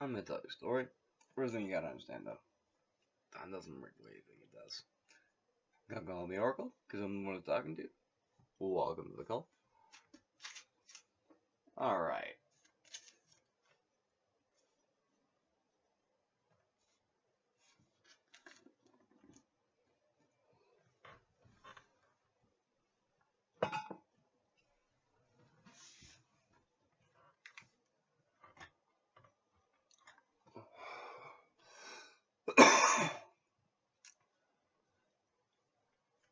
I'm gonna tell you a story. First thing you gotta understand though, time doesn't work the way you think it does. Gonna call me Oracle, because I'm the one it's talking to. Welcome to the call. Alright.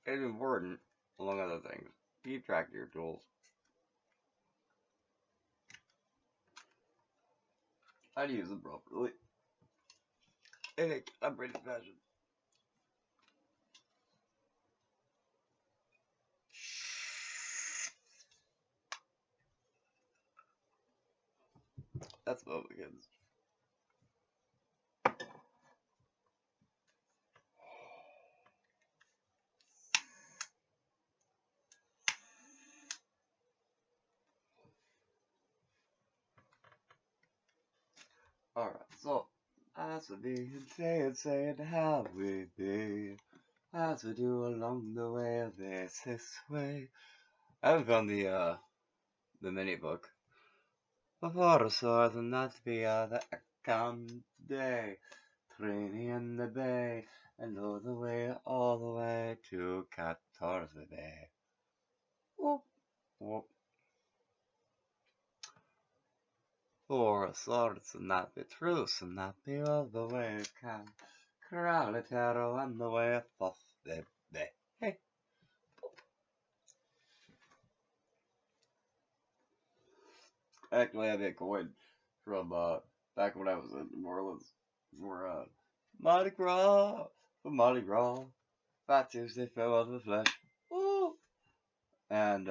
It's important, among other things, keep track of your tools. How to use them properly. In a calibrated fashion. That's about the kids. Alright, so as we be and say it how we be, as we do along the way this way. I haven't found the mini book. Before so the not be the account day, training in the bay, and all the way to 14 Bay. Whoop, whoop. For a sword to not be true, so not be all the way can. Coralitero and the way of the day. Hey. Actually, I have a coin from back when I was in New Orleans for Mardi Gras. For Mardi Gras. Fat Tuesday fell out of the flesh. Woo! And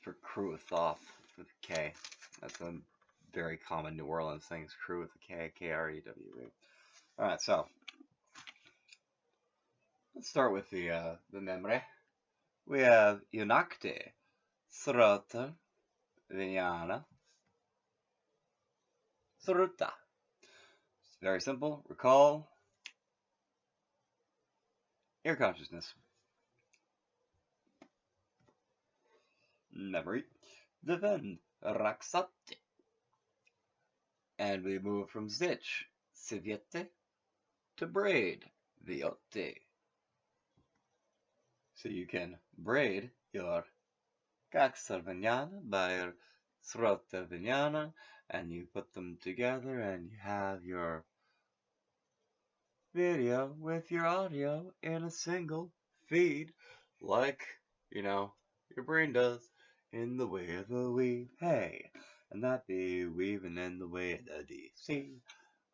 for crew with off with a K. That's a very common New Orleans thing. Is crew with a K, K-R-E-W-E. Alright, so let's start with the memory. We have Unakte, Srota, Vinyana, Sruta. It's very simple. Recall your consciousness. Memory. Defend, Raksate. And we move from Zitch, Siviete, to braid, Viote. So you can braid your Kaksarvanyana by your Srotavanyana, and you put them together and you have your video with your audio in a single feed, like, your brain does in the way of the weave. Hey, and that be weaving in the way of the DC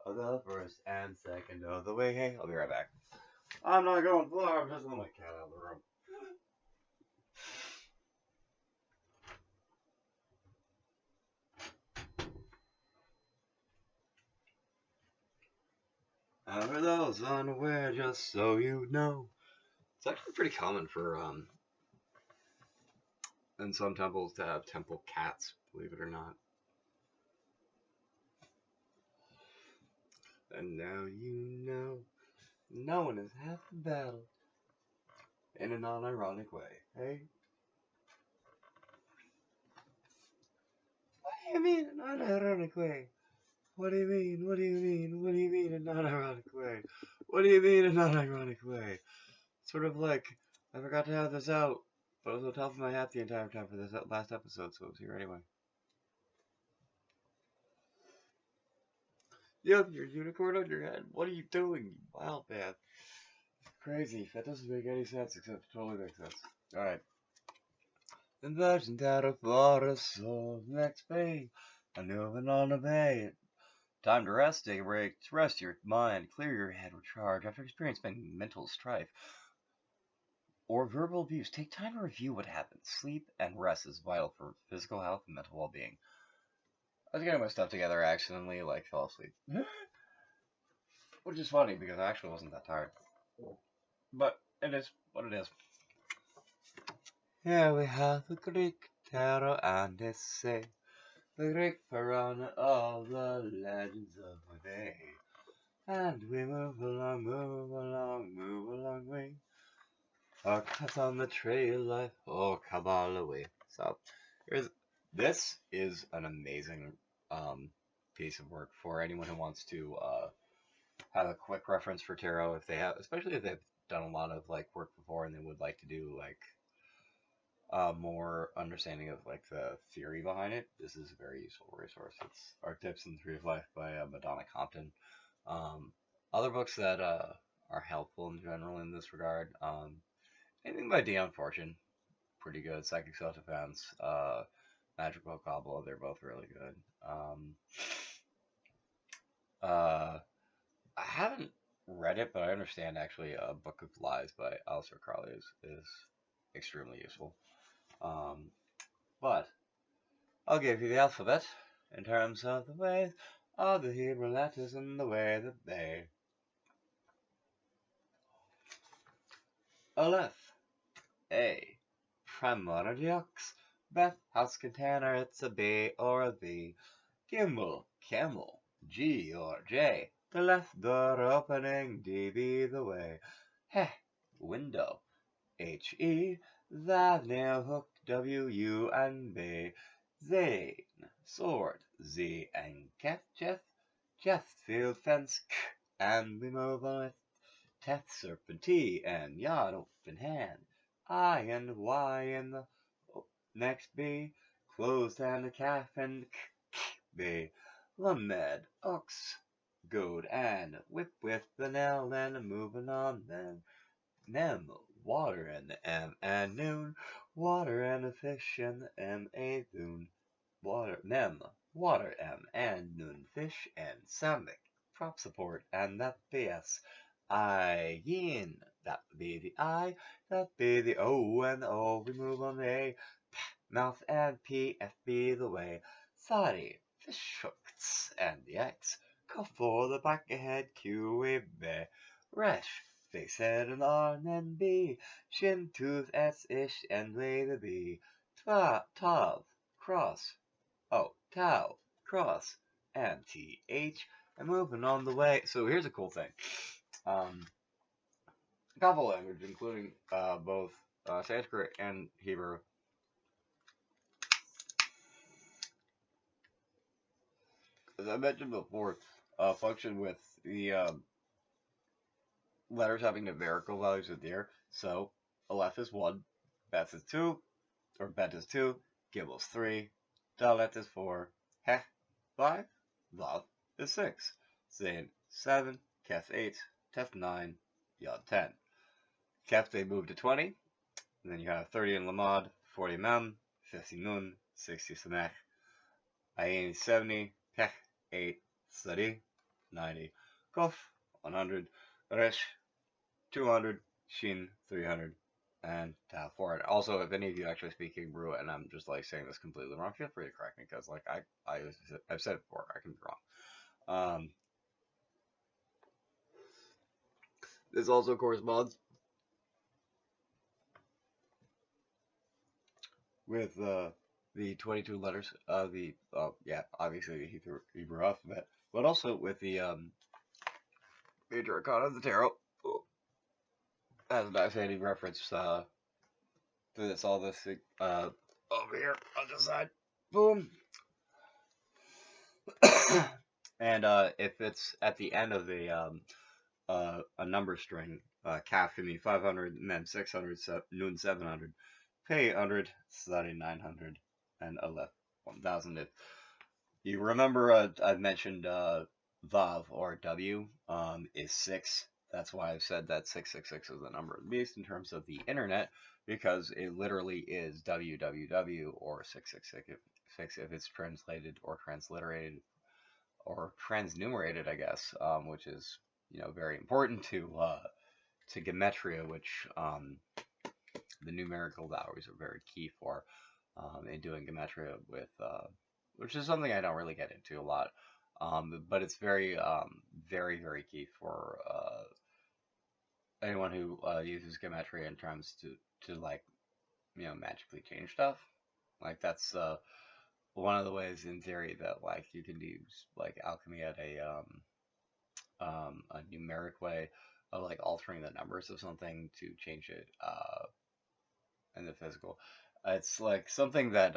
of the first and second of the way. Hey, I'll be right back. I'm not going far, I'm just letting my cat out of the room. And for those unaware, just so you know, it's actually pretty common for in some temples to have temple cats, believe it or not. And now you know, no one is half the battle in a non-ironic way, hey? What do you mean, a non-ironic way? What do you mean? What do you mean? What do you mean, a non-ironic way? What do you mean, a non-ironic way? Sort of like, I forgot to have this out, but it was on top of my hat the entire time for this last episode, so it was here anyway. You have your unicorn on your head. What are you doing, you wild man? Crazy. That doesn't make any sense, except it totally makes sense. Alright. Inversion data for us, so next page. I'm moving on the bay. Time to rest, take a break, to rest your mind, clear your head, recharge after experiencing mental strife or verbal abuse. Take time to review what happened. Sleep and rest is vital for physical health and mental well-being. I was getting my stuff together, I accidentally fell asleep. Which is funny because I actually wasn't that tired. But it is what it is. Here we have the Greek tarot and its say the great piranha of the legends of the day. And we move along, move along, move along, we are cut on the trail life, oh, come all away. So, this is an amazing piece of work for anyone who wants to have a quick reference for tarot, if they have, especially if they've done a lot of like work before and they would like to do like more understanding of like the theory behind it. This is a very useful resource. It's Archetypes and the Tree of Life by Madonna Compton. Um, Other books that are helpful in general in this regard. Anything by Dion Fortune, pretty good. Psychic Self Defense, Magical Cobble, they're both really good. Uh, I haven't read it, but I understand actually a Book of Lies by Aleister Crowley is extremely useful. But I'll give you the alphabet in terms of the ways of the Hebrew letters and the way that they. Aleph, A. Primordial. Beth, house container, it's a B or a V. Gimel, camel, G or J. The left door opening, D be the way. Heh, window, H-E. The nail hook, W-U and B. Zane, sword, Z and Jeff, field fence, K, and we move on with Teth, serpentine, and yard, open hand. I and Y and the next B. Closed hand, a calf, and B. Lamed, ox, goad, and whip with the nail, and moving on then. Nem, water, and the M, and noon. Water, and a fish, and the M, a thune. Water, nem, water, M, and noon, fish, and samic. Prop support, and that BS. I, yin, that be the I, that be the O, and the O, we move on A. Mouth and P, F be the way. Sorry, fish hooks, and the X. Go for the back ahead, Q, we be. Resh, face, head, and R, and B. Shin, tooth, S, ish, and way the B. Tav, cross. Oh, tau, cross, and TH, and moving on the way. So here's a cool thing. A couple language, including both Sanskrit and Hebrew, as I mentioned before, function with the letters having numerical values in there. So Aleph is 1, Beth is 2, or Bet is 2, Gimel is 3, Dalet is 4, Heh 5, Vav is 6, Zain 7, Kef 8, Tef 9, Yod 10. Kef they move to 20, and then you have 30 in Lamad, 40 Mem, 50 Nun, 60 Samech, Ayin 70, Pech 8, Sadi 90, Kof 100, Resh 200, Shin 300, and Tau 400. Also, if any of you actually speak Hebrew and I'm just like saying this completely wrong, feel free to correct me because like I've said it before, I can be wrong. This also corresponds with the 22 letters of the obviously the Hebrew alphabet, but also with the major arcana of the tarot. As an outstanding reference to this, all this thing, over here on the side. Boom. And if it's at the end of a number string, Kaf can be 500, Mem 600, Nun 700, Pei 100, Sadi 900, and Aleph 1000. If you remember, I've mentioned Vav or W is 6. That's why I've said that 666 is the number of the beast in terms of the internet, because it literally is www or 666 if it's translated or transliterated or transnumerated, I guess, which is very important to gematria, which the numerical values are very key for in doing gematria with, which is something I don't really get into a lot, but it's very, very key for anyone who uses gematria in terms to like magically change stuff. Like that's one of the ways in theory that like you can use like alchemy at a numeric way of like altering the numbers of something to change it in the physical. It's like something that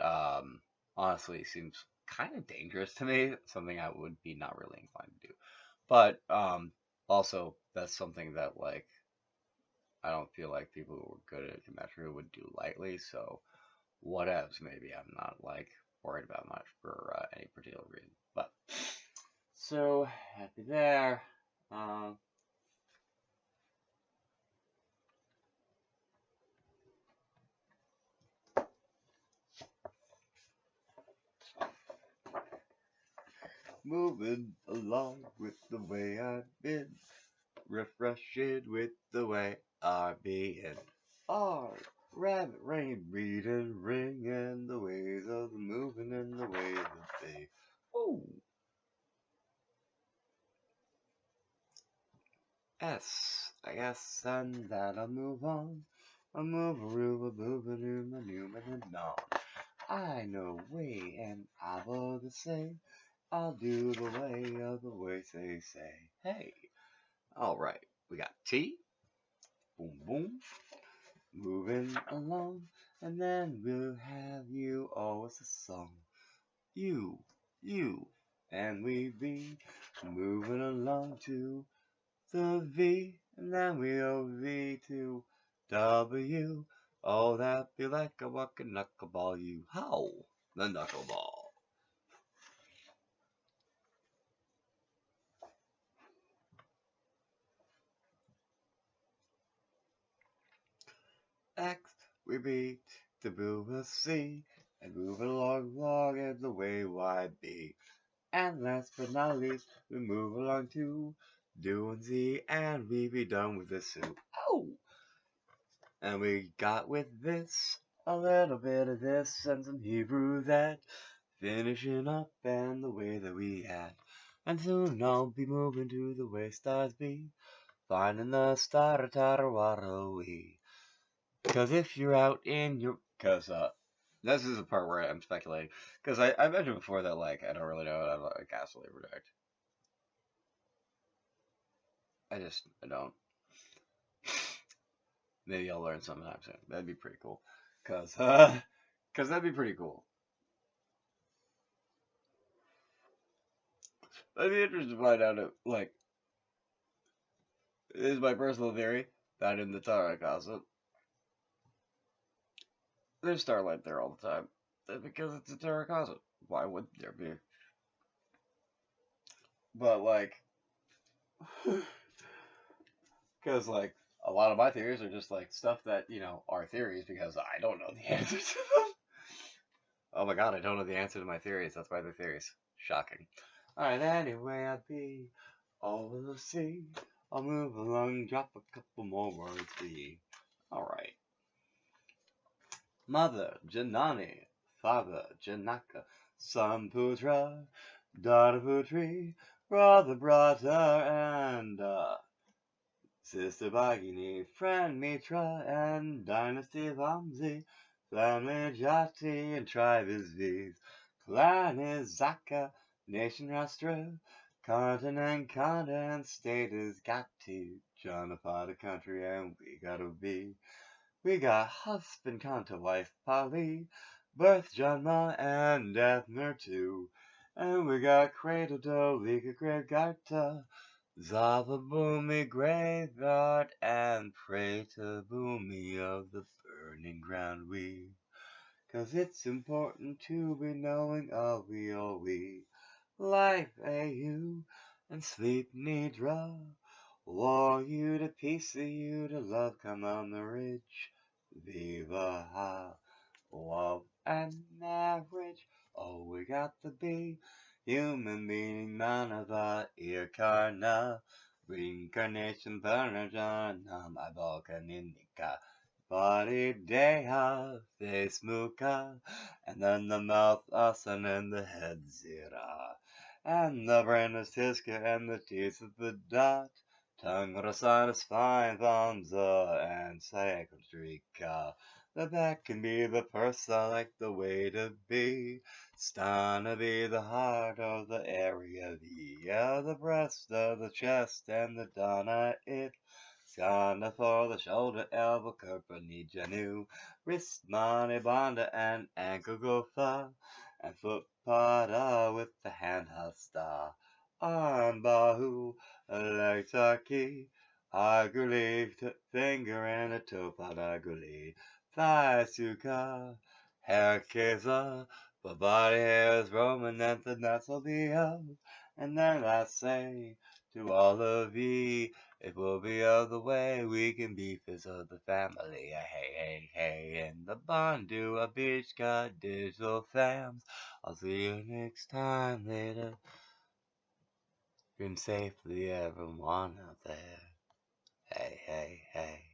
honestly seems kind of dangerous to me, something I would be not really inclined to do. But also that's something that like I don't feel like people who are good at gematria would do lightly. So whatevs, maybe I'm not like worried about much for any particular reason. But so happy there. Um, Moving along with the way I've been, refreshing with the way I've been. R, rabbit, rain, reading, ringing, the ways of the moving and the way that they. Oh, S, I guess, and that I'll move on. I move a rooba, booba, nooma, nooma, and on. I know way and I will the same. I'll do the way of the way they say. Hey, alright, we got T, boom, boom, moving along, and then we'll have you always a song. You, you, and we be moving along to the V, and then we'll V to W. Oh, that be like a walking knuckleball, you. How? The knuckleball. X, we beat the Boo C, and move along, along, and the way YB. And last but not least, we move along to doing Z, and we be done with this soup. Oh! And we got with this a little bit of this and some Hebrew that, finishing up and the way that we had. And soon I'll be moving to the way stars be, finding the star we. Cause if you're out in your, cause this is the part where I'm speculating. Cause I mentioned before that like I don't really know how to like gasoline redact. I don't. Maybe I'll learn sometime soon. That'd be pretty cool. Cause that'd be pretty cool. I'd be interested to find out if like this is my personal theory that in the Tara Casa there's starlight there all the time. Because it's a Tara Casa. Why would there be? But like because like a lot of my theories are just like stuff that are theories because I don't know the answers to them. Oh my god, I don't know the answer to my theories. That's why they're theories. Shocking. All right, anyway, I'd be over the sea. I'll move along, drop a couple more words for ye. All right. Mother Janani, father Janaka, son Putra, daughter Putri, brother and Sister Bhagini, friend Mitra, and Dynasty Vamsi, family Jati, and tribe is V's, clan is Zaka, nation Rastra, continent, state is Gati, Jonapata country, and we gotta be. We got husband Kanta, wife Pali, birth Janma, and death too. And we got cradle to Lika Gregata, Zava Boomi graveyard, and pray to Boomi of the burning ground we. 'Cause it's important to be knowing of we, life you, and sleep nidra. War you to peace you to love, come on the ridge. Viva ha, love and marriage. Oh, we got to be human being, manava, irkarna, reincarnation, paranjana, my volcaninica. Body deha, face muka, and then the mouth asan and the head zira. And the brain is tiska and the teeth of the dot. Tongue rosana, spine, thumbs, and sacral streaka. The back can be the purse, I like the way to be. Stunna be the heart of the area, the breast of the chest, and the donna it. Stunna for the shoulder, elbow, company, janu. Wrist, money, bonda, and ankle go far. And foot pada with the hand hasta. Arm, bahu, leg turkey. Aguli, finger and a toe padaguli. Thigh suka, hair kesa, but body hair is Roman and the nuts will be up. And then I say to all of ye, it will be of the way we can be fizz of the family. Hey, hey, hey, in the Bandu, a beach got digital fams. I'll see you next time later. Dream safely, everyone out there. Hey, hey, hey.